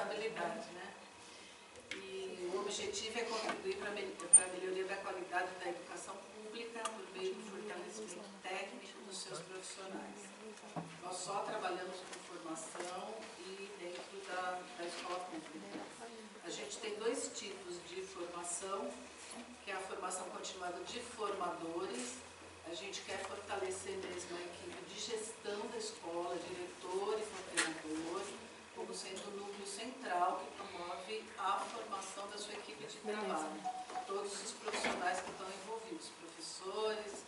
estabilidade, né? E o objetivo é contribuir para a melhoria da qualidade da educação pública por meio do fortalecimento técnico dos seus profissionais. Nós só trabalhamos com formação e dentro da escola pública. A gente tem dois tipos de formação, que é a formação continuada de formadores. A gente quer fortalecer mesmo a equipe de gestão da escola, diretor e coordenador, como sendo o núcleo central que promove a formação da sua equipe de trabalho. Todos os profissionais que estão envolvidos, professores,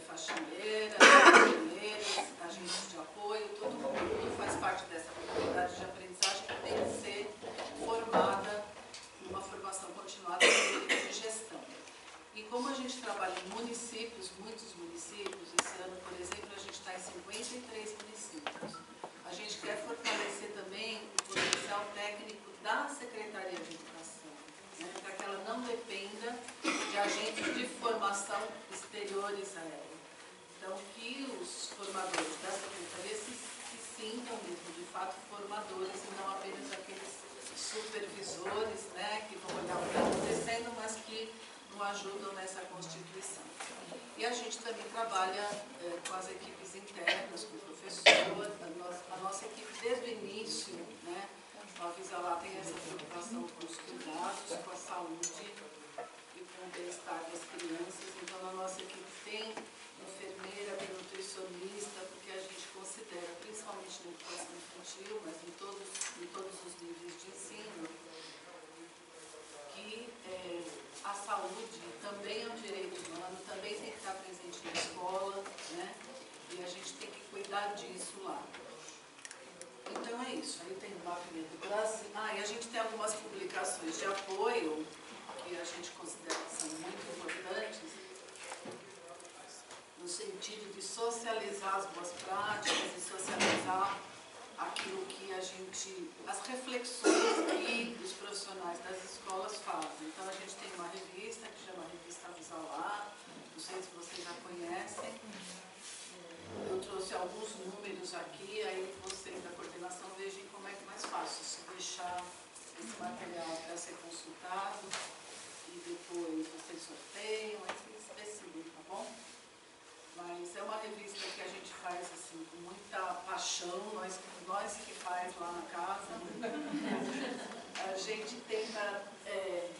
faxineiras, engenheiros, agentes de apoio, todo mundo faz parte dessa comunidade de aprendizagem que tem que ser formada numa formação continuada de gestão. E como a gente trabalha em municípios, muitos municípios, esse ano, por exemplo, a gente está em 53 municípios. A gente quer fortalecer também o potencial técnico da Secretaria de Educação, né, para que ela não dependa de agentes de formação exteriores a ela. Então, que os formadores da Secretaria se sintam mesmo, de fato, formadores e não apenas aqueles supervisores, né, que vão olhar o que está acontecendo, mas que não ajudam nessa constituição. E a gente também trabalha com as equipes internas, com o professor, a nossa equipe desde o início, né, a Avisalá tem essa preocupação com os cuidados, com a saúde e com o bem-estar das crianças. Então, na nossa equipe tem enfermeira, tem nutricionista, porque a gente considera, principalmente na educação infantil, mas em todos os níveis de ensino, que a saúde também é um direito humano, também tem que estar presente na escola, né? E a gente tem que cuidar disso lá. Então é isso, aí tem o mapeamento do Brasil. E a gente tem algumas publicações de apoio, que a gente considera que são muito importantes, no sentido de socializar as boas práticas e socializar aquilo que a gente, as reflexões que os profissionais das escolas fazem. Então a gente tem uma revista que chama Revista Avisalá, não sei se vocês já conhecem. Eu trouxe alguns números aqui, aí vocês da coordenação vejam como é que é mais fácil se deixar esse material para ser consultado e depois vocês sorteiam, aí vocês decidem, tá bom? Mas é uma revista que a gente faz assim, com muita paixão, nós que faz lá na casa, a gente tenta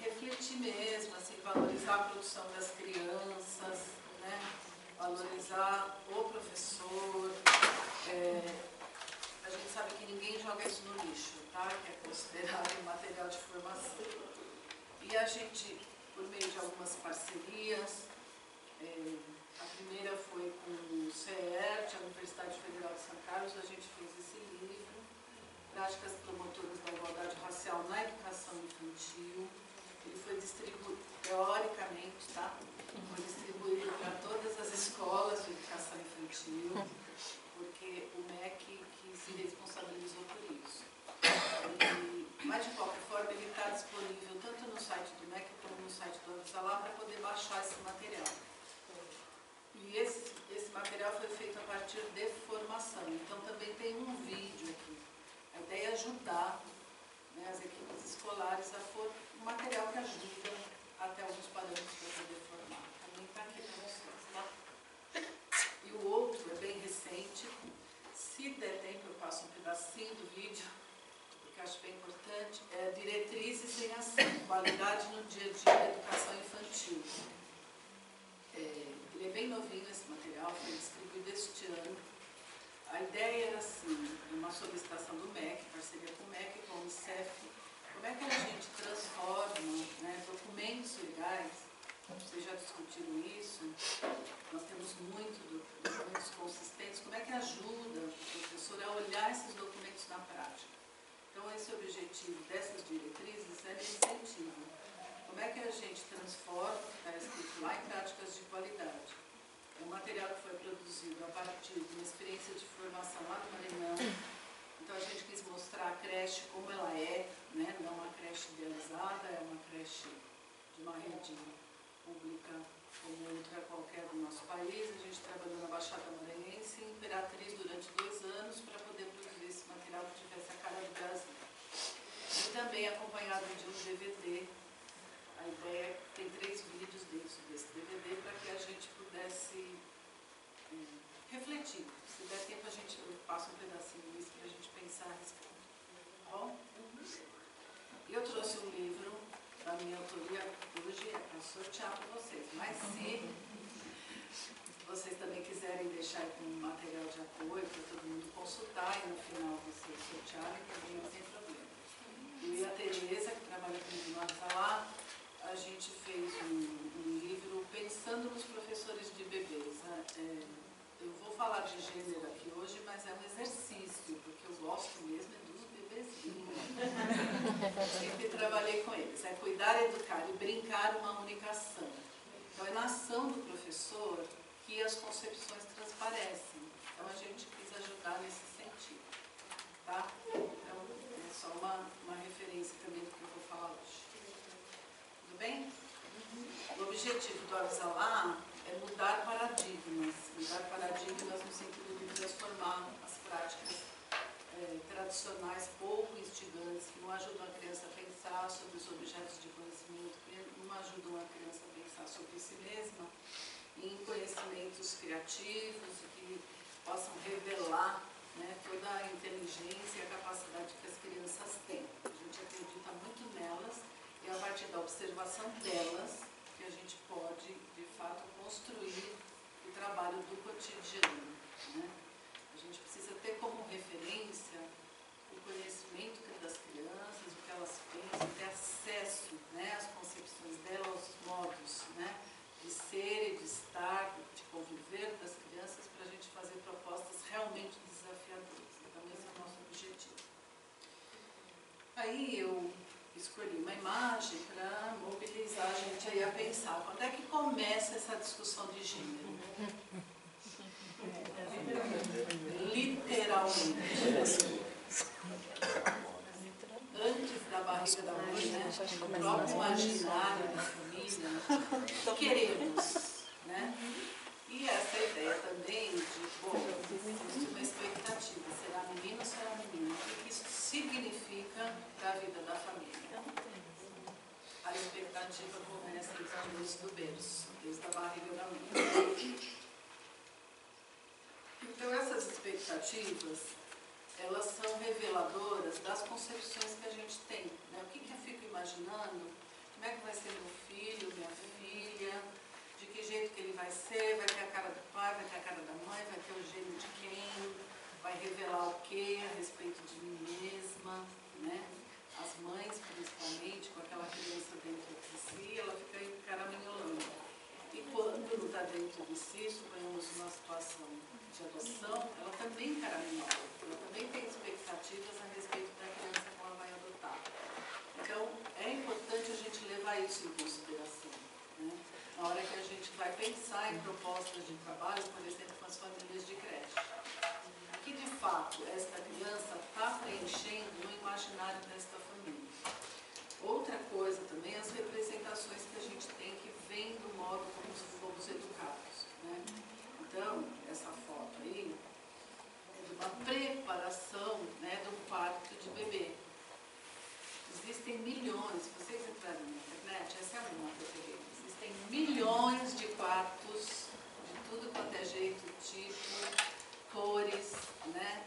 refletir mesmo, assim, valorizar a produção das crianças, né? Valorizar o professor. A gente sabe que ninguém joga isso no lixo, tá? Que é considerado um material de formação. E a gente, por meio de algumas parcerias, a primeira foi com o CERT, a Universidade Federal de São Carlos, a gente fez esse livro, Práticas Promotoras da Igualdade Racial na Educação Infantil. Ele foi distribuído, teoricamente, tá? Foi distribuído para todas as escolas de educação infantil, porque o MEC que se responsabilizou por isso. Mas, de qualquer forma, ele está disponível tanto no site do MEC como no site do Avisalá para poder baixar esse material. E esse material foi feito a partir de formação, então também tem um vídeo aqui. A ideia é ajudar, né, as equipes escolares a um material que ajuda até alguns parâmetros para poder formar. Também está aqui para vocês, tá? E o outro é bem recente. Se der tempo, eu passo um pedacinho do vídeo, porque acho bem importante. É Diretrizes em Ação, Qualidade no Dia a Dia da Educação Infantil. Ele é bem novinho, esse material, foi distribuído este ano. A ideia era assim, uma solicitação do MEC, parceria com o MEC, com o Unicef, como é que a gente transforma, né, documentos legais, vocês já discutiram isso, nós temos documentos consistentes, como é que ajuda o professor a olhar esses documentos na prática. Então, esse objetivo dessas diretrizes é de incentivo. Como é que a gente transforma o que está escrito lá em práticas de qualidade? É um material que foi produzido a partir de uma experiência de formação lá no Maranhão. Então a gente quis mostrar a creche como ela é, né? Não uma creche idealizada, é uma creche de uma rede pública como outra qualquer do nosso país. A gente trabalhou na Baixada Maranhense e em Imperatriz durante 2 anos para poder produzir esse material que tivesse a cara do Brasil. DVD. A ideia é que tem 3 vídeos dentro desse DVD para que a gente pudesse refletir. Se der tempo, eu passo um pedacinho disso para a gente pensar a respeito. Tá bom? Eu trouxe um livro da minha autoria hoje para sortear para vocês. Mas se vocês também quiserem deixar com material de apoio para todo mundo consultar e no final vocês sortearem, também não tem problema. Eu e a Tereza, que trabalha comigo no Atalá, a gente fez um livro pensando nos professores de bebês. Eu vou falar de gênero aqui hoje, mas é um exercício, porque eu gosto mesmo dos bebezinhos. Sempre trabalhei com eles. É cuidar, educar e brincar uma única ação. Então é na ação do professor que as concepções transparecem. Então a gente quis ajudar nesse sentido. Tá? Então é só uma referência também do que eu vou falar hoje. Tudo bem? O objetivo do Avisalá é mudar paradigmas no sentido de transformar as práticas tradicionais pouco instigantes, que não ajudam a criança a pensar sobre os objetos de conhecimento, que não ajudam a criança a pensar sobre si mesma, em conhecimentos criativos que possam revelar, né, toda a inteligência e a capacidade que as crianças têm. A gente acredita muito nelas e é a partir da observação delas que a gente pode, de fato, construir o trabalho do cotidiano. Né? A gente precisa ter como referência o conhecimento das crianças, o que elas pensam, ter acesso, né, às concepções delas, aos modos, né, de ser e de estar, de conviver das crianças, para a gente fazer propostas realmente desafiadoras. Então, esse é o nosso objetivo. Aí eu escolhi uma imagem para mobilizar a gente aí a pensar. Quando é que começa essa discussão de gênero? Literalmente. Antes da barriga da mãe, né? O próprio imaginário da família, queremos, né? E essa ideia também de, bom, existe uma expectativa, será menino ou será menina? O que isso significa para a vida da família? A expectativa começa desde o berço, desde a barriga da mãe. Então, essas expectativas, elas são reveladoras das concepções que a gente tem. Né? O que eu fico imaginando? Como é que vai ser meu filho, minha filha? De que jeito que ele vai ser? Vai ter a cara do pai, vai ter a cara da mãe, vai ter o gênio de quem? Vai revelar o quê a respeito de mim mesma? Né? As mães, principalmente, com aquela criança dentro de si, ela fica encaraminholando. E quando não está dentro de si, suponhamos uma situação de adoção, ela também caraminhola, ela também tem expectativas a respeito da criança que ela vai adotar. Então, é importante a gente levar isso em consideração, né? Na hora que a gente vai pensar em propostas de trabalho, por exemplo, com as famílias de creche. Que, de fato, esta criança está preenchendo no imaginário desta família. Outra coisa também, as representações que a gente tem que vem do modo como fomos educados, né? Então, essa foto aí é de uma preparação, né, de um parto de bebê. Existem milhões, se vocês entrarem na internet, essa é uma que eu peguei, existem milhões de quartos, de tudo quanto é jeito, tipo, cores, né,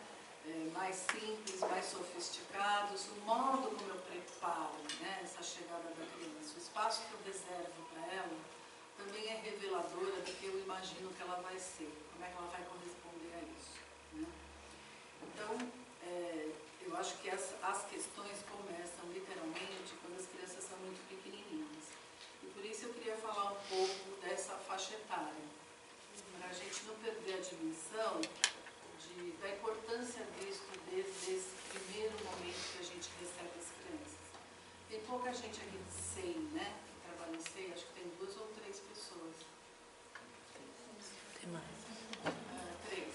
mais simples, mais sofisticados, o modo como eu preparo, né, essa chegada da criança, o espaço que eu reservo para ela, também é reveladora do que eu imagino que ela vai ser, como é que ela vai corresponder a isso. Né? Então, eu acho que as questões começam literalmente quando as crianças são muito pequenininhas. E por isso eu queria falar um pouco dessa faixa etária, para a gente não perder a dimensão da importância disso desde esse primeiro momento que a gente recebe as crianças. Tem pouca gente aqui de SEI, né? Trabalha em SEI, acho que tem 2 ou 3 pessoas. Tem mais. 3.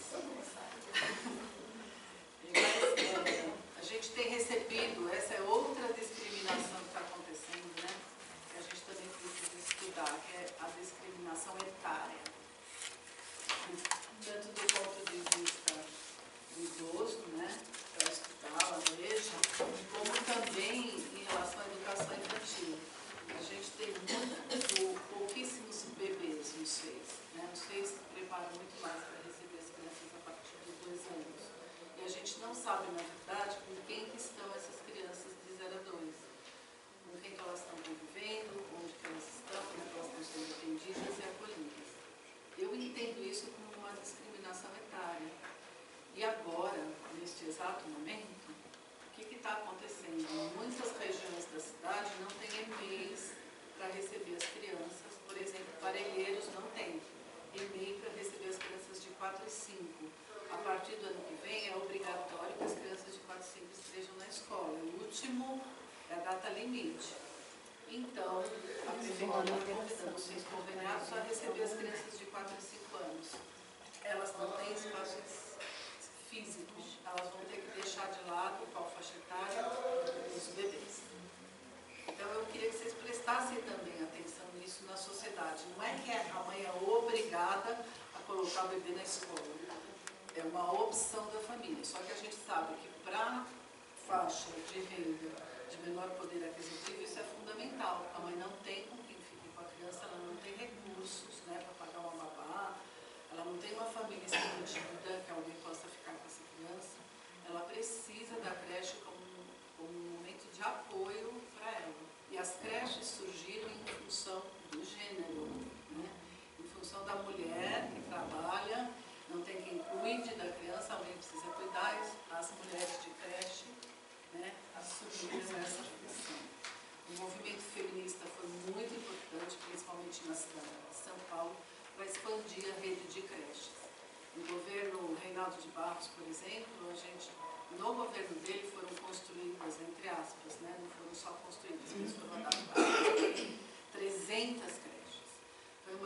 Mas a gente tem recebido, essa é outra discriminação que está acontecendo, né? Que a gente também precisa estudar, que é a discriminação etária. Tanto do ponto de vista do idoso, né? Para estudar, a igreja, como também em relação à educação infantil. está acontecendo? Em muitas regiões da cidade não tem e-mails para receber as crianças. Por exemplo, Parelheiros não tem e-mail para receber as crianças de 4 e 5. A partir do ano que vem é obrigatório que as crianças de 4 e 5 estejam na escola. O último é a data limite. Então, a prefeitura está convidando os 6 conveniados a receber as crianças de 4 e 5 anos. Elas não têm espaços físicos, elas vão ter que deixar de lado qual faixa etária os bebês. Então eu queria que vocês prestassem também atenção nisso na sociedade. Não é que a mãe é obrigada a colocar o bebê na escola. É uma opção da família. Só que a gente sabe que para faixa de renda de menor poder aquisitivo, isso é fundamental. A mãe não tem com quem fique com a criança, ela não tem recursos, né, para pagar uma babá, ela não tem uma família escondida que alguém possa ficar com essa criança. Ela precisa da creche como um momento de apoio para ela. E as creches surgiram em função do gênero, né? Em função da mulher que trabalha, não tem quem cuide da criança, alguém precisa cuidar, as mulheres de creche, né, assumiram essa função. O movimento feminista foi muito importante, principalmente na cidade de São Paulo, para expandir a rede de creches. No governo Reinaldo de Barros, por exemplo, no governo dele foram construídas, entre aspas, né, não foram só construídas, mas foram adaptadas 300 creches. Foi a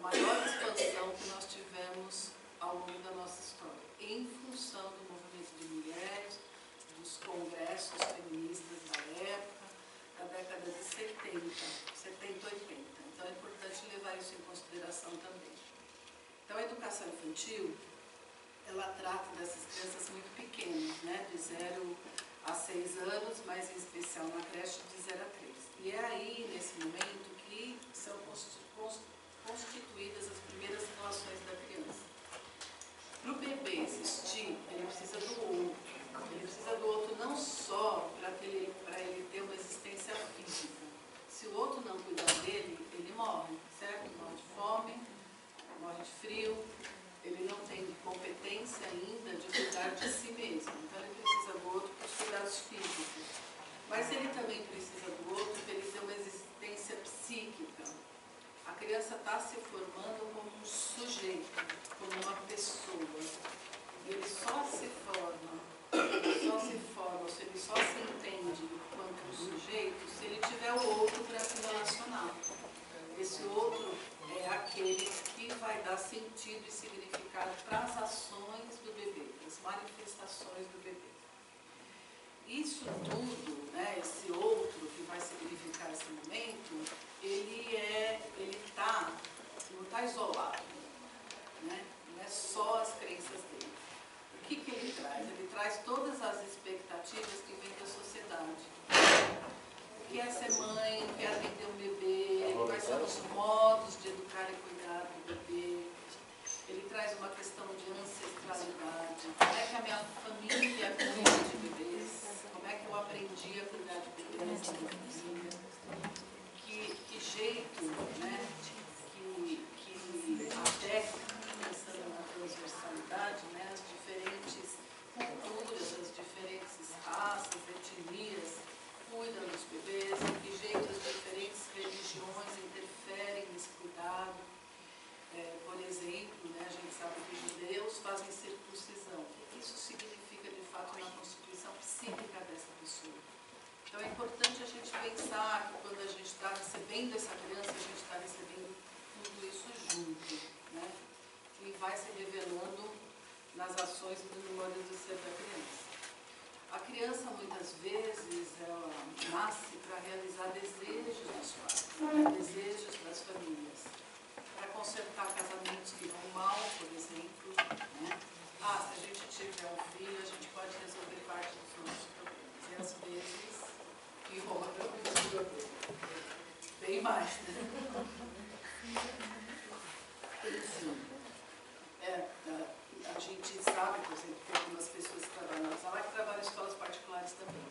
maior expansão que nós tivemos ao longo da nossa história, em função do movimento de mulheres, dos congressos feministas da época, da década de 70, 80. Então é importante levar isso em consideração também. Então a educação infantil, ela trata dessas crianças muito pequenas, né, de 0 a 6 anos, mas em especial na creche de 0 a 3. E é aí, nesse momento, que são constituídas as primeiras relações da criança. Para o bebê existir, ele precisa do outro. Ele precisa do outro não só para ele ter uma existência física. Se o outro não cuidar dele, ele morre, certo? Morre de fome, morre de frio, ele não tem competência ainda de cuidar de si mesmo. Então ele precisa do outro para os cuidados físicos. Mas ele também precisa do outro para ele ter uma existência psíquica. A criança está se formando como um sujeito, como uma pessoa. E ele só se forma, ou se ele só se entende enquanto um sujeito, se ele tiver o outro para se relacionar. Esse outro é aquele que vai dar sentido e significado para as ações do bebê, as manifestações do bebê. Isso tudo, né, esse outro que vai significar esse momento, não está isolado, né? Não é só as crenças dele. O que ele traz? Ele traz todas as expectativas que vêm da sociedade. O que é ser mãe, o que é atender um bebê, quais são os modos de educar e cuidar do bebê. Ele traz uma questão de ancestralidade. Como é que a minha família cuida de bebês? Como é que eu aprendi a cuidar de bebês na minha família? Que jeito, né, que até pensando na transversalidade, né, as diferentes culturas, as diferentes raças, etnias cuidam dos bebês, que jeito as diferentes religiões interferem nesse cuidado. Por exemplo, né, a gente sabe que os judeus fazem circuncisão. O que isso significa de fato na constituição psíquica dessa pessoa? Então é importante a gente pensar que quando a gente está recebendo essa criança, a gente está recebendo tudo isso junto, né? E vai se revelando nas ações e no modo de ser da criança. A criança, muitas vezes, ela nasce para realizar desejos dos pais, desejos das famílias, para consertar casamentos que vão mal, por exemplo, né? Se a gente tiver um filho, a gente pode resolver parte dos nossos problemas. E às vezes, piora os problemas. Bem mais, né? Enfim, a gente sabe, por exemplo, que algumas pessoas que trabalham na sala que trabalham em escolas particulares também.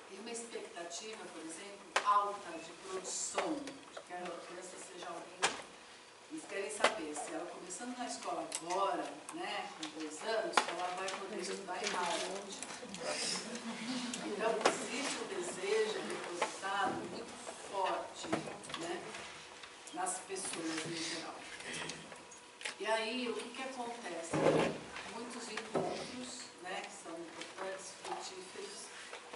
Tem uma expectativa, por exemplo, alta de produção, de que a criança seja alguém Eles querem saber se ela começando na escola agora, né, com 2 anos, ela vai poder estudar em Harvard. Então, existe um desejo depositado muito forte, né, nas pessoas em geral. E aí, o que acontece? Muitos encontros, né, que são importantes, frutíferos,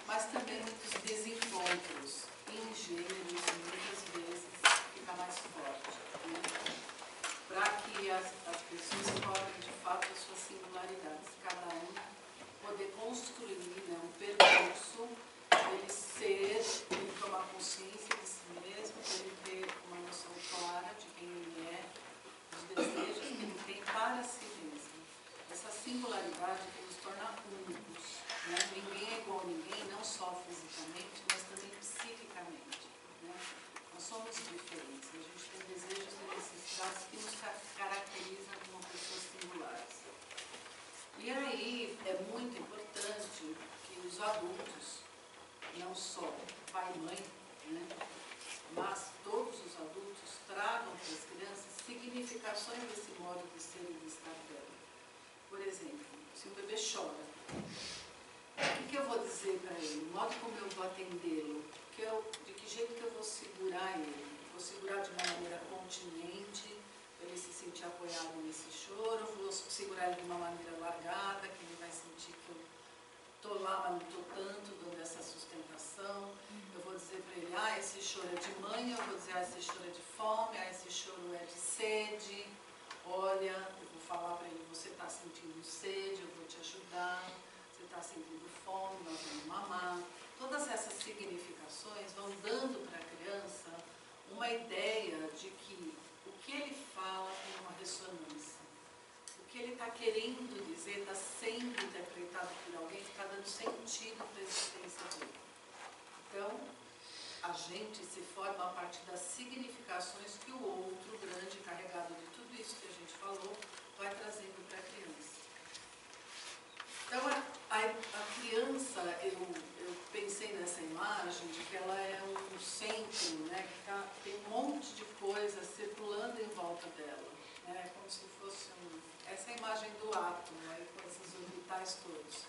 mas também muitos desencontros, ingênuos, muitas vezes fica mais forte, né? Para que as pessoas cobrem de fato as suas singularidades, cada um poder construir, né, um percurso, ele tomar consciência de si mesmo, ele ter uma noção clara de quem ele é, dos desejos que ele tem para si mesmo. Essa singularidade que nos torna únicos, né? Ninguém é igual a ninguém, não só fisicamente, mas também psiquicamente, né? Nós somos diferentes, a gente tem desejos e necessidades que nos caracterizam como pessoas singulares. E aí é muito importante que os adultos, não só pai e mãe, né, mas todos os adultos tragam para as crianças significações desse modo de ser e de estar dela. Por exemplo, se um bebê chora, o que eu vou dizer para ele? O modo como eu vou atendê-lo? De que jeito que eu vou segurar ele? Vou segurar de uma maneira continente, para ele se sentir apoiado nesse choro, vou segurar ele de uma maneira largada, que ele vai sentir que eu estou lá, mas não estou tanto, dando essa sustentação. Eu vou dizer para ele, esse choro é de mãe, eu vou dizer, esse choro é de fome, esse choro é de sede. Olha, eu vou falar para ele, você está sentindo sede, eu vou te ajudar. Você está sentindo fome, nós vamos mamar. Todas essas significações vão dando para a criança uma ideia de que o que ele fala tem uma ressonância. O que ele está querendo dizer está sendo interpretado por alguém que está dando sentido para a existência dele. Então, a gente se forma a partir das significações que o outro, grande, carregado de tudo isso que a gente falou, vai trazendo para a criança. Então, a criança, eu pensei nessa imagem de que ela é um centro, né, que tem um monte de coisa circulando em volta dela, né, como se fosse essa é a imagem do átomo, aí, com esses orbitais todos.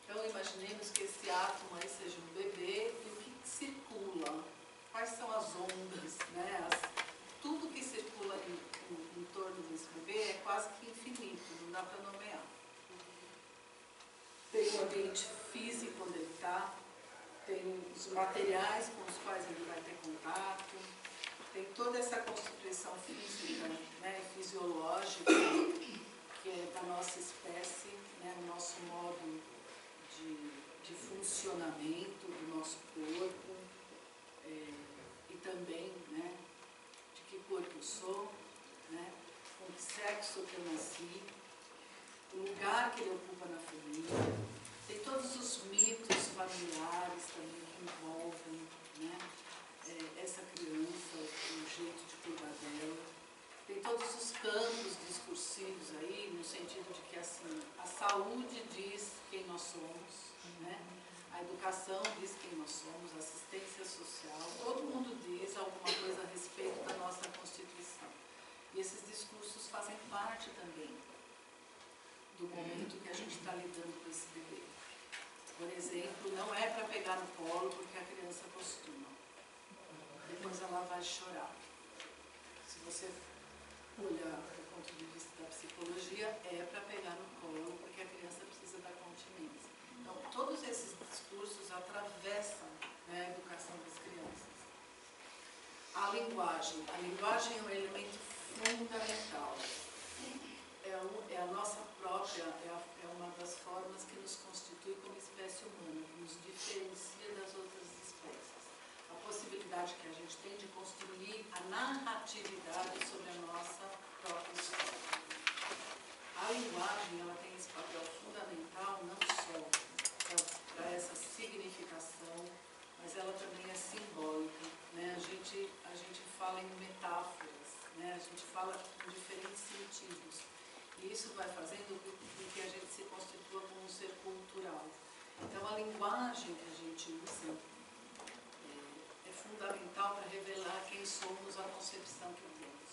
Então, imaginemos que esse átomo aí seja um bebê e o que circula, quais são as ondas, né, tudo que circula em torno desse bebê é quase que infinito, não dá para nomear. Tem o ambiente físico onde ele está, tem os materiais com os quais ele vai ter contato, tem toda essa constituição física, né, fisiológica, que é da nossa espécie, né, o nosso modo de funcionamento do nosso corpo, e também, né, de que corpo eu sou, né, com que sexo que eu nasci, o lugar que ele ocupa na família, tem todos os mitos familiares também que envolvem, né, essa criança, o jeito de cuidar dela. Tem todos os campos discursivos aí, no sentido de que assim, a saúde diz quem nós somos, né? A educação diz quem nós somos, a assistência social, todo mundo diz alguma coisa a respeito da nossa Constituição. E esses discursos fazem parte também do momento que a gente está lidando com esse bebê. Por exemplo, não é para pegar no colo porque a criança costuma. Depois ela vai chorar. Se você olhar do ponto de vista da psicologia, é para pegar no colo porque a criança precisa da continência. Então, todos esses discursos atravessam, né, a educação das crianças. A linguagem é um elemento fundamental. É a nossa própria, é uma das formas que nos constitui como espécie humana, que nos diferencia das outras espécies. A possibilidade que a gente tem de construir a narratividade sobre a nossa própria história. A linguagem, ela tem esse papel fundamental não só para essa significação, mas ela também é simbólica, né? A gente fala em metáforas, né? A gente fala em diferentes sentidos. E isso vai fazendo com que a gente se constitua como um ser cultural. Então, a linguagem que a gente usa é fundamental para revelar quem somos, a concepção que temos.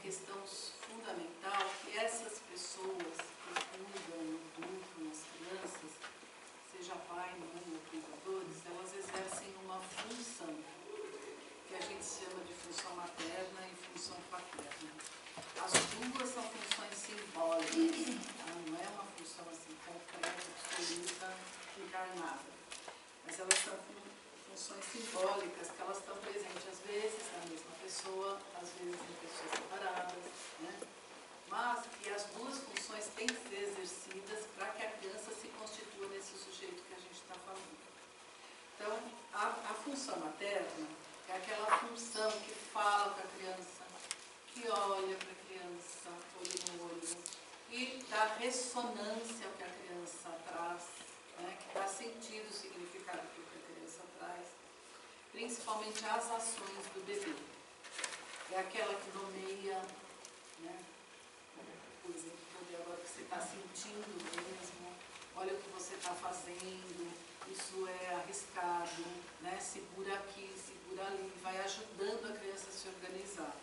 questão fundamental que essas pessoas que cuidam, educam as crianças, seja pai, mãe ou cuidadores, elas exercem uma função que a gente chama de função materna e função paterna. As duas são funções simbólicas, tá? Não é uma função assim concreta, absoluta, encarnada, mas elas são funções simbólicas que elas estão presentes às vezes na mesma pessoa, às vezes em pessoas separadas, né? Mas que as duas funções têm que ser exercidas para que a criança se constitua nesse sujeito que a gente está falando. Então, a função materna é aquela função que fala para a criança, que olha para a criança, olho no olho, e dá ressonância ao que a criança traz, né? Que dá sentido, significado para o que a criança traz, principalmente as ações do bebê. É aquela que nomeia, né? Por exemplo, agora que você está sentindo mesmo, olha o que você está fazendo, isso é arriscado, né? Segura aqui, segura ali, vai ajudando a criança a se organizar.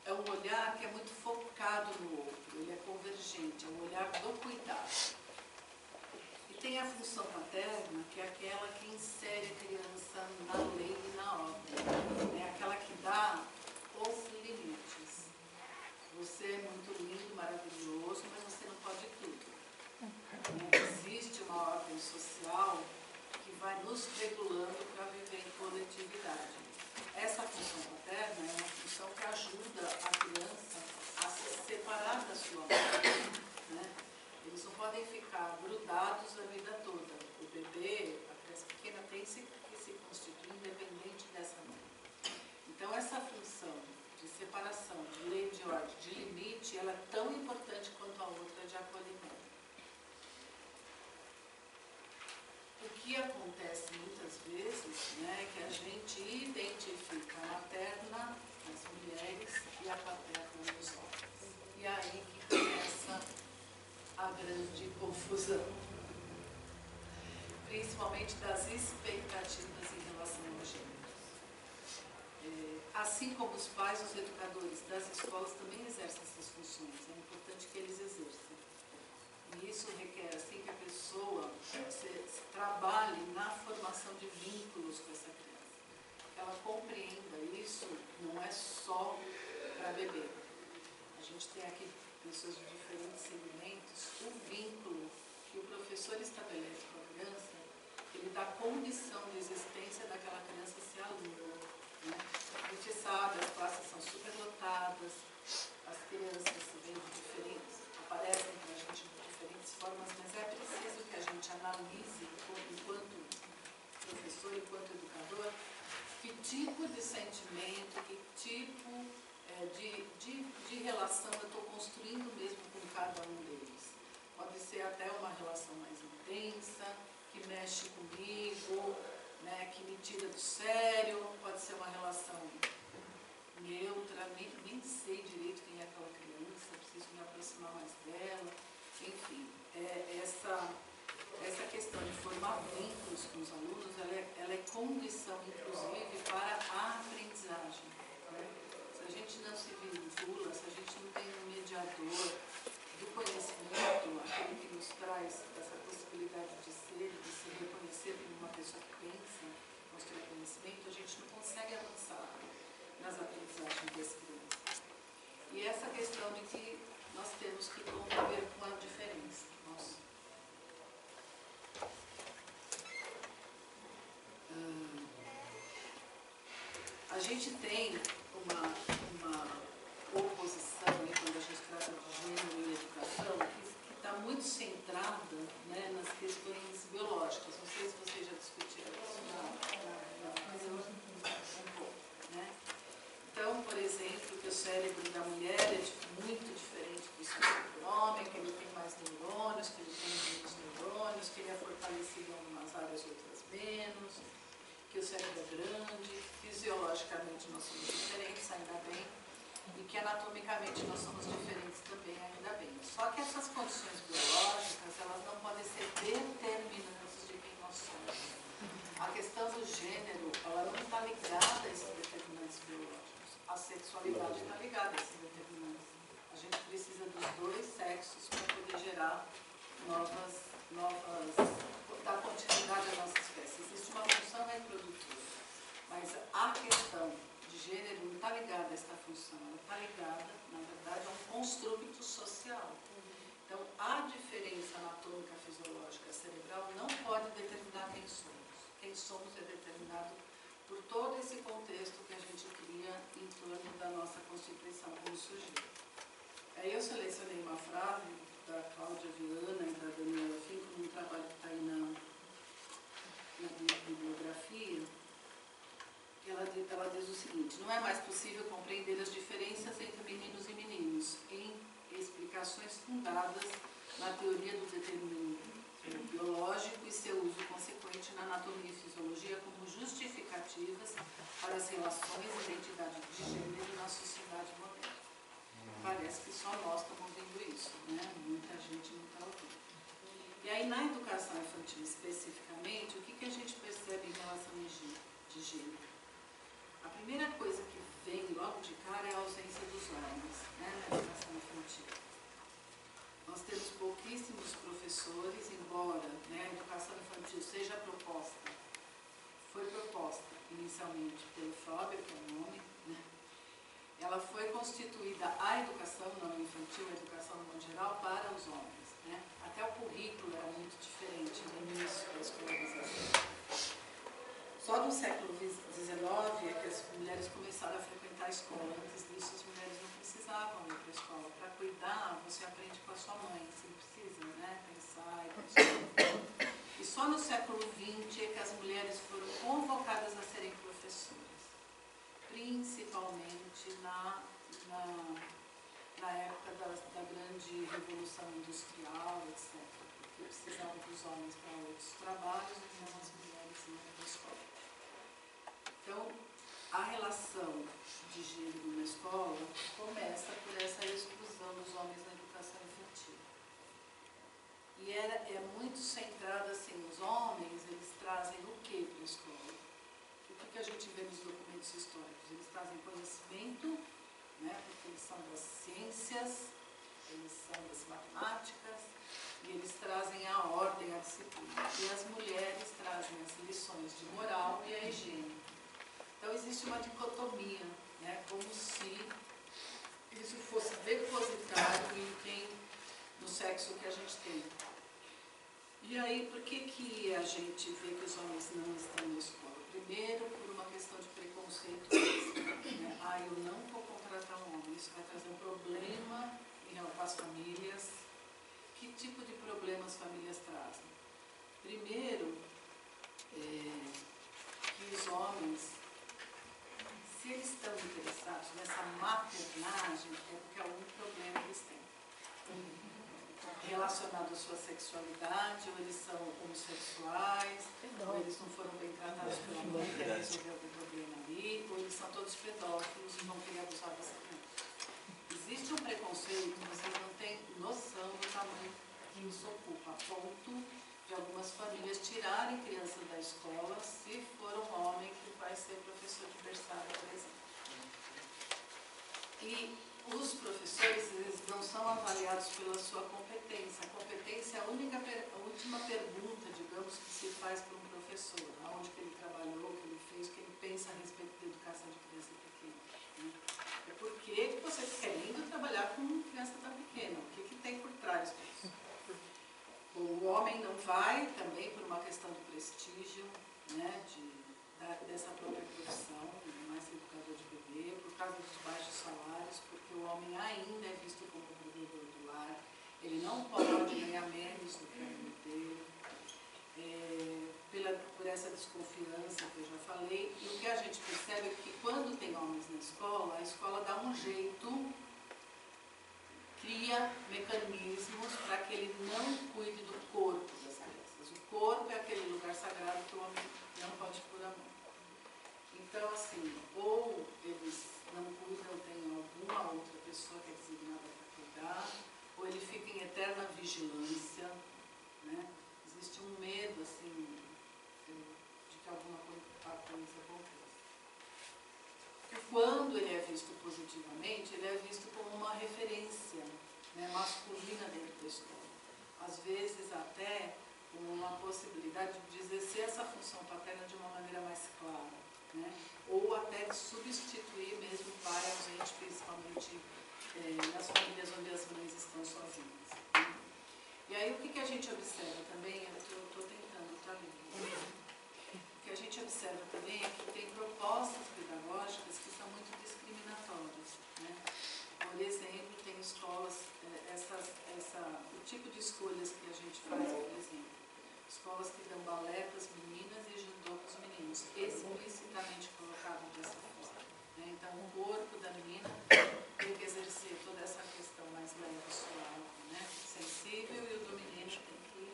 É um olhar que é muito focado no outro, ele é convergente, é um olhar do cuidado. E tem a função materna, que é aquela que insere a criança na lei e na ordem, é aquela que dá os limites. Você é muito lindo, maravilhoso, mas você não pode tudo. Existe uma ordem social que vai nos regulando para viver em coletividade. Essa função paterna é uma função que ajuda a criança a se separar da sua mãe, né? Eles não podem ficar grudados a vida toda. O bebê, a criança pequena, tem que se constituir independente dessa mãe. Então, essa função de separação, de lei, de ordem, de limite, ela é tão importante quanto a outra de acolhimento. O que acontece muitas vezes, né, é que a gente identifica a materna nas mulheres e a paterna nos homens. E aí que começa a grande confusão, principalmente das expectativas em relação ao gênero. Assim como os pais, os educadores das escolas também exercem essas funções, é importante que eles exerçam. E isso requer assim, que a pessoa se trabalhe na formação de vínculos com essa criança. Que ela compreenda isso não é só para bebê. A gente tem aqui pessoas de diferentes segmentos. O vínculo que o professor estabelece com a criança, ele dá condição de existência daquela criança ser aluna, né? A gente sabe, as classes são superlotadas, as crianças vêm de diferentes, aparecem para a gente de diferentes formas, mas é preciso que a gente analise, enquanto professor, enquanto educador, que tipo de sentimento, que tipo de relação eu estou construindo mesmo com cada um deles. Pode ser até uma relação mais intensa, que mexe comigo, né, que me tira do sério, pode ser uma relação neutra, nem sei direito quem é aquela criança, preciso me aproximar mais dela. Enfim, essa questão de formar vínculos com os alunos, ela é condição, inclusive, para a aprendizagem, né? Se a gente não se vincula, se a gente não tem um mediador do conhecimento, aquele que nos traz essa possibilidade de ser, de se reconhecer como uma pessoa que pensa, construir conhecimento, a gente não consegue avançar nas aprendizagens das crianças. E essa questão de que nós temos que conviver com a diferença. A gente tem uma oposição, né, quando a gente trata de gênero e educação, que está muito centrada, né, nas questões biológicas. Não sei se vocês já discutiram isso um pouco, né? Então, por exemplo, que o cérebro da mulher é muito diferente do cérebro do homem, que ele tem mais neurônios, que ele tem menos neurônios, que ele é fortalecido em algumas áreas e outras menos, que o cérebro é grande, fisiologicamente nós somos diferentes, ainda bem, e que anatomicamente nós somos diferentes também, ainda bem. Só que essas condições biológicas, elas não podem ser determinantes de quem nós somos. A questão do gênero, ela não está ligada a esses determinantes biológicos. A sexualidade está ligada a esses construto social. Então, a diferença anatômica fisiológica cerebral não pode determinar quem somos. Quem somos é determinado por todo esse contexto que a gente cria em torno da nossa constituição como sujeito. Aí eu selecionei uma frase da Cláudia Viana e da Daniela Finco, num trabalho que está aí na bibliografia. Ela diz o seguinte: não é mais possível compreender as diferenças entre meninos e meninos em explicações fundadas na teoria do determinismo biológico e seu uso consequente na anatomia e fisiologia como justificativas para as relações e identidade de gênero na sociedade moderna. Parece que só nós estamos ouvindo isso, né? Muita gente não está ouvindo. E aí, na educação infantil especificamente, o que a gente percebe em relação de gênero? A primeira coisa que vem logo de cara é a ausência dos homens, né, na educação infantil. Nós temos pouquíssimos professores, embora, né, a educação infantil seja foi proposta inicialmente pelo Frober, que é o nome, né? Ela foi constituída, a educação não infantil, a educação no modo geral, para os homens, né? Até o currículo era muito diferente no início da escolarização. Só no século XIX é que as mulheres começaram a frequentar a escola. Antes disso, as mulheres não precisavam ir para a escola. Para cuidar, você aprende com a sua mãe. Você não precisa, né, pensar e pensar. E só no século XX é que as mulheres foram convocadas a serem professoras. Principalmente na época da grande revolução industrial, etc. Porque precisavam dos homens para outros trabalhos, então as mulheres iam para a escola. Então, a relação de gênero na escola começa por essa exclusão dos homens na educação infantil. E é muito centrada assim, os homens, eles trazem o que para a escola? O que a gente vê nos documentos históricos? Eles trazem conhecimento, né, porque eles são das ciências, eles são das matemáticas, e eles trazem a ordem, a disciplina. E as mulheres trazem as lições de moral e a higiene. Então, existe uma dicotomia, né, como se isso fosse depositário no sexo que a gente tem. E aí, por que a gente vê que os homens não estão na escola? Primeiro, por uma questão de preconceito. Né? Eu não vou contratar um homem, isso vai trazer um problema para as famílias. Que tipo de problema as famílias trazem? Primeiro, que os homens, se eles estão interessados nessa maternagem, é porque algum problema eles têm. Relacionado à sua sexualidade, ou eles são homossexuais, ou eles não foram bem tratados pela mãe, querem resolver algum problema ali, ou eles são todos pedófilos e vão querer abusar dessa criança. Existe um preconceito, vocês não têm noção do tamanho que isso ocupa, a ponto de algumas famílias tirarem crianças da escola se for um homem que vai ser professor de berçário, por exemplo. E os professores, eles não são avaliados pela sua competência. A competência é a última pergunta, digamos, que se faz para um professor. Aonde que ele trabalhou, o que ele fez, o que ele pensa a respeito da educação de criança pequena. Né? É porque você querendo trabalhar com criança tão pequena. O que tem por trás disso? O homem não vai também por uma questão de prestígio, né, dessa própria profissão, mais educador de bebê, por causa dos baixos salários, porque o homem ainda é visto como provedor do lar, ele não pode ganhar menos do que a mulher dele, por essa desconfiança que eu já falei. E o que a gente percebe é que quando tem homens na escola, a escola dá um jeito, cria mecanismos para que ele não cuide do corpo das crianças. O corpo é aquele lugar sagrado que o homem não pode pôr a mão. Então, assim, ou eles não cuidam, tem alguma outra pessoa que é designada para cuidar, ou ele fica em eterna vigilância, né? Existe um medo, assim, de que alguma coisa aconteça. Quando ele é visto positivamente, ele é visto como uma referência, né, masculina dentro da escola. Às vezes até com uma possibilidade de exercer essa função paterna de uma maneira mais clara, né? Ou até de substituir mesmo o pai ausente, principalmente nas famílias onde aí o que a gente observa também, eu estou tentando, tá lindo. O que a gente observa também é que tem propostas pedagógicas que são muito discriminatórias, né? Por exemplo, tem escolas, o tipo de escolhas que a gente faz, por exemplo, escolas que dão balé para as meninas e judô para os meninos, explicitamente colocado dessa forma, né? Então, o corpo da menina tem que exercer toda essa questão mais leve, suave, né? Sensível, e o do menino tem que...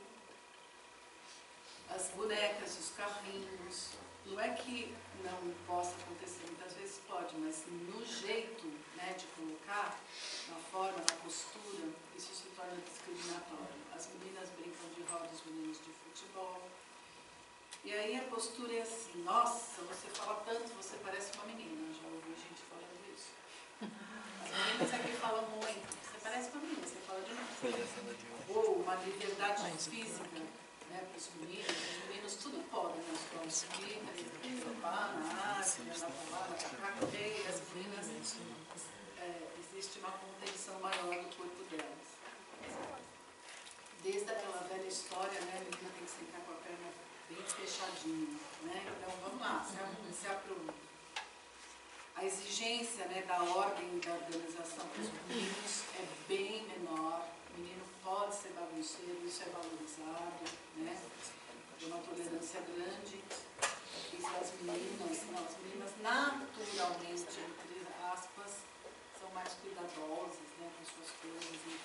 As bonecas, os carrinhos, não é que não possa acontecer, muitas vezes pode, mas no jeito, né, de colocar, na forma, na postura, isso se torna discriminatório. As meninas brincam de roda, os meninos de futebol. E aí a postura é assim: nossa, você fala tanto, você parece uma menina. Já ouvi gente falando isso. As meninas aqui falam muito, você parece uma menina, você fala demais. Ou uma liberdade física, né, para os meninos tudo podem, né? Os povos subir, trepar na árvore, andar para lá, atacar, e as meninas, existe uma contenção maior do corpo delas. Desde aquela velha história, né, a menina tem que sentar com a perna bem fechadinha, né? Então vamos lá, se apronta. A exigência, né, da ordem e da organização para os meninos é bem menor. O menino pode ser bagunceiro, isso é valorizado, né? Tem uma tolerância grande. E as meninas naturalmente, entre aspas, são mais cuidadosas, né, com suas coisas, enfim.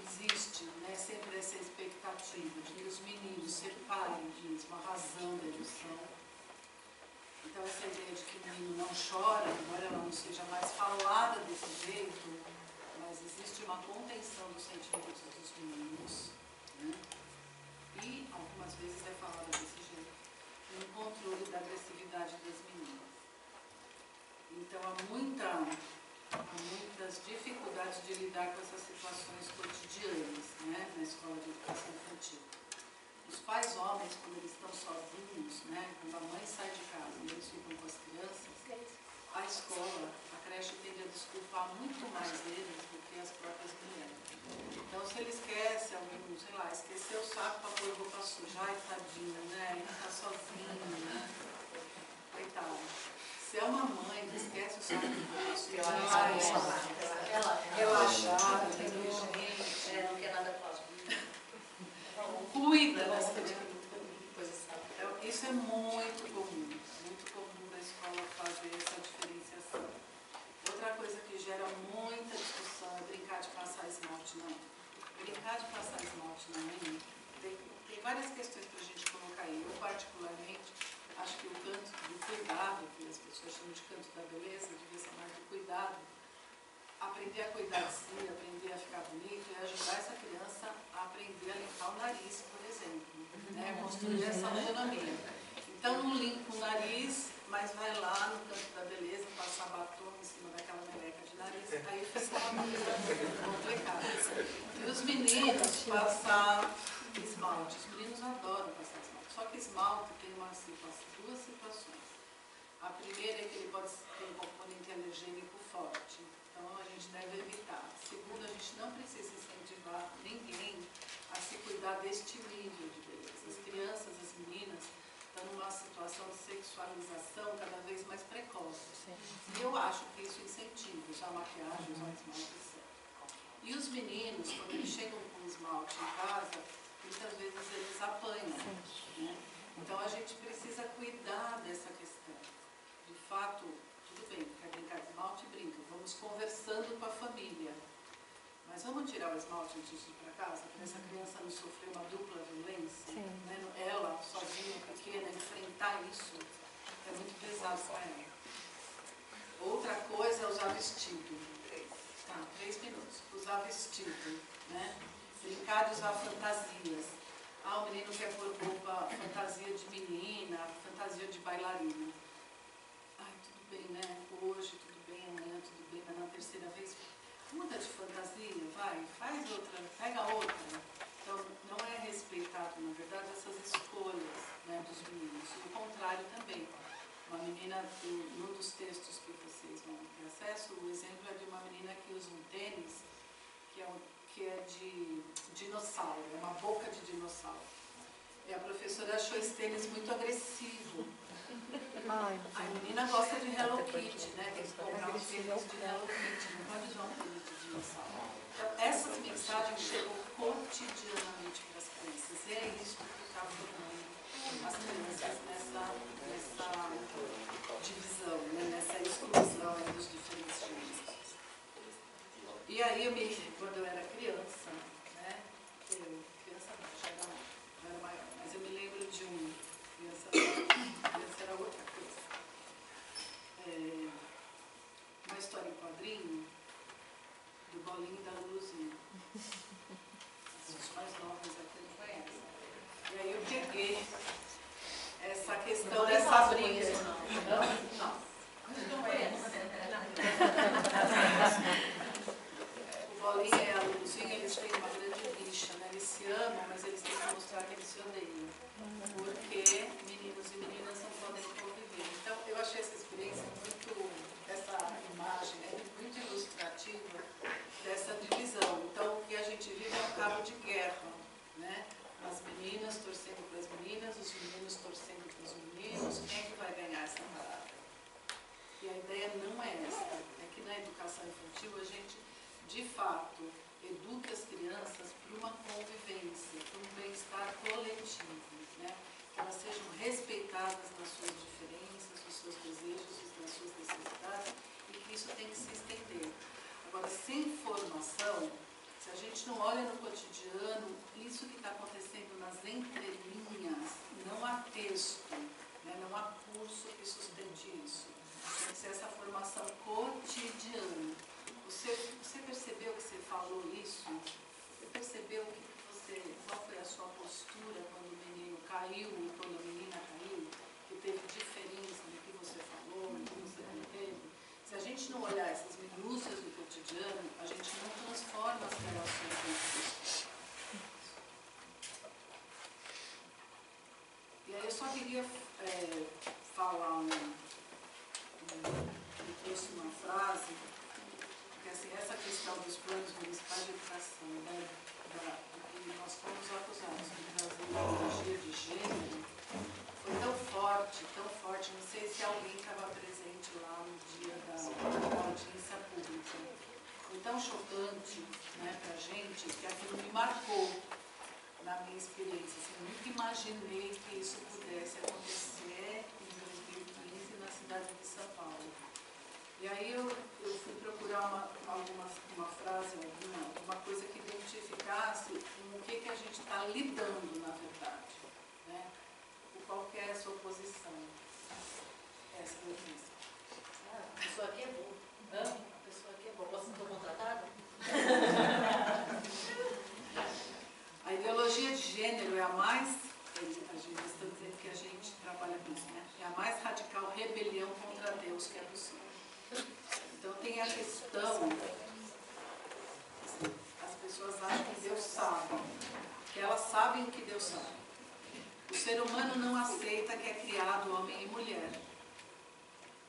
Existe, né, sempre essa expectativa de que os meninos separem disso, uma razão da emoção. Então, essa ideia de que o menino não chora, embora ela não seja mais falada desse jeito, mas existe uma contenção dos sentimentos dos meninos, né? E algumas vezes é falada desse jeito, e um controle da agressividade das meninas. Então, há muitas dificuldades de lidar com essas situações cotidianas, né, na escola de educação infantil. Os pais homens, quando eles estão sozinhos, né, quando a mãe sai de casa e eles ficam com as crianças, a escola, a creche tende a desculpar muito mais eles do que as próprias mulheres. Então, se ele esquece algum, sei lá, esqueceu o saco para pôr roupa suja, ai, tadinho, né, ele está sozinho, né, coitado. Se é uma mãe que esquece o saco de roupa suja, relaxada, inteligente, não quer nada próximo. cuida das crianças. Então, isso é muito comum na escola fazer essa diferenciação. Outra coisa que gera muita discussão é brincar de passar esmalte na unha. Brincar de passar esmalte na unha, tem várias questões para a gente colocar aí. Eu, particularmente, acho que o canto do cuidado, que as pessoas chamam de canto da beleza, devia ser mais do cuidado. Aprender a cuidar de si, aprender a ficar bonito e ajudar essa criança a aprender a limpar o nariz, por exemplo, né? Construir essa autonomia. Então, não limpa o nariz, mas vai lá no canto da beleza, passar batom em cima daquela meleca de nariz, aí fica uma coisa complicada. E os meninos passar esmalte. Os meninos adoram passar esmalte. Só que esmalte tem duas situações. A primeira é que ele pode ter um componente alergênico forte. Então, a gente deve evitar. Segundo, a gente não precisa incentivar ninguém a se cuidar deste nível de beleza. As crianças, as meninas, estão numa situação de sexualização cada vez mais precoce. E eu acho que isso incentiva usar maquiagem, usar esmalte, etc. E os meninos, quando eles chegam com esmalte em casa, muitas vezes eles apanham, né? Então, a gente precisa cuidar dessa questão. De fato, tudo bem, quer brincar de esmalte, brinca. Vamos conversando com a família. Mas vamos tirar o esmalte antes de ir para casa, para essa criança não sofrer uma dupla violência. Né? Ela, sozinha, pequena, enfrentar isso é muito pesado para ela. Outra coisa é usar vestido. Tá, 3 minutos. Usar vestido, né? Brincar de usar fantasias. O menino quer pôr roupa, fantasia de menina, fantasia de bailarina. Ai, tudo bem, né? Hoje tudo bem, amanhã tudo bem, mas na terceira vez muda de fantasia, vai, faz outra, pega outra. Então, não é respeitado, na verdade, essas escolhas, né, dos meninos. E o contrário também. Uma menina, num dos textos que vocês vão ter acesso, o exemplo é de uma menina que usa um tênis dinossauro, é uma boca de dinossauro. E a professora achou esse tênis muito agressivo. A menina gosta de Hello Kitty, né? Tem que comprar um tênis de Hello Kitty, não pode usar um tênis de dinossauro. Então, essas mensagens chegam cotidianamente para as crianças. E é isso que está formando as crianças nessa divisão, né? Nessa exclusão dos diferentes gêneros. E aí, quando eu era criança, né? Criança não, já era maior, mas eu me lembro de criança era outra coisa. Uma história em quadrinho do Bolinho e da Luluzinha. Os mais novos aqui não conhecem. E aí eu peguei essa questão dessa briga. Não. Não conhece. O Bolinha e a Luluzinha, eles têm uma grande rixa, né? Eles se amam, mas eles têm que mostrar que eles se odeiam. Porque meninos e meninas não podem conviver. Então, eu achei essa experiência essa imagem muito ilustrativa dessa divisão. Então, o que a gente vive é um cabo de guerra, né? As meninas torcendo para as meninas, os meninos torcendo para os meninos. Quem é que vai ganhar essa parada? E a ideia não é essa. É que na educação infantil a gente, de fato, educa as crianças para uma convivência, para um bem-estar coletivo, né? Que elas sejam respeitadas nas suas diferenças, nos seus desejos, nas suas necessidades, e que isso tem que se estender. Agora, sem formação, se a gente não olha no cotidiano, isso que está acontecendo nas entrelinhas, não há texto, né? Não há curso que sustente isso. Tem que ser essa formação cotidiana. Você percebeu que você falou isso? Você percebeu qual foi a sua postura quando o menino caiu e quando a menina caiu? Que teve diferença no que você falou, no que você não teve? Se a gente não olhar essas minúcias do cotidiano, a gente não transforma as relações entre pessoas. E aí eu só queria falar eu trouxe uma frase, porque assim, essa questão dos planos municipais de educação, né, do que nós fomos acusados de trazer ideologia de gênero, foi tão forte, não sei se alguém estava presente lá no dia da audiência pública. Foi tão chocante, né, para a gente, que aquilo me marcou na minha experiência. Assim, eu nunca imaginei que isso pudesse acontecer em 2015 na cidade de São Paulo. E aí eu fui procurar uma frase, uma coisa que identificasse com o que a gente está lidando, na verdade, né? Qual que é a sua posição? Essa é a defesa. A pessoa aqui é boa. A pessoa aqui é boa. Você estou contratada? A ideologia de gênero é a mais, a gente está dizendo que a gente trabalha com isso, né? É a mais radical rebelião contra Deus que é possível. Então tem a questão, assim, as pessoas acham que Deus sabe, que elas sabem o que Deus sabe. O ser humano não aceita que é criado homem e mulher.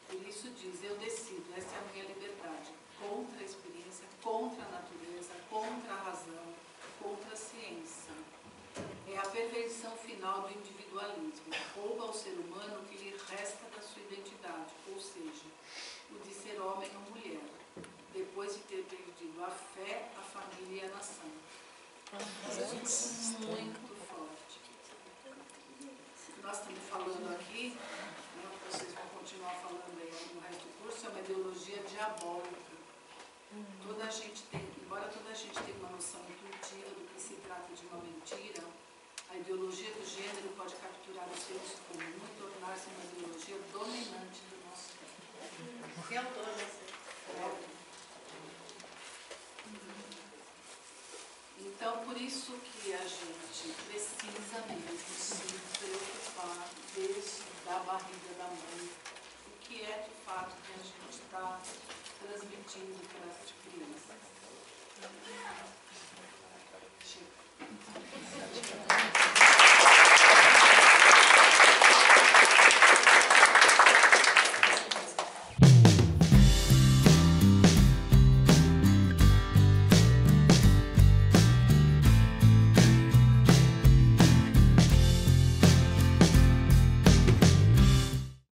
Por isso diz, eu decido, essa é a minha liberdade, contra a experiência, contra a natureza, contra a razão, contra a ciência. É a perversão final do individualismo. Rouba ao ser humano o que lhe resta da sua identidade, ou seja, o de ser homem ou mulher, depois de ter perdido a fé, a família e a nação. Isso é muito forte. O que nós estamos falando aqui, né, vocês vão continuar falando aí no resto do curso, é uma ideologia diabólica. Toda a gente tem, embora toda a gente tenha uma noção intuitiva do que se trata de uma mentira, a ideologia do gênero pode capturar o senso comum e tornar-se uma ideologia dominante do nosso tempo. Que autor você? Então, por isso que a gente precisa mesmo se preocupar desde a barriga da mãe, o que é de fato que a gente está transmitindo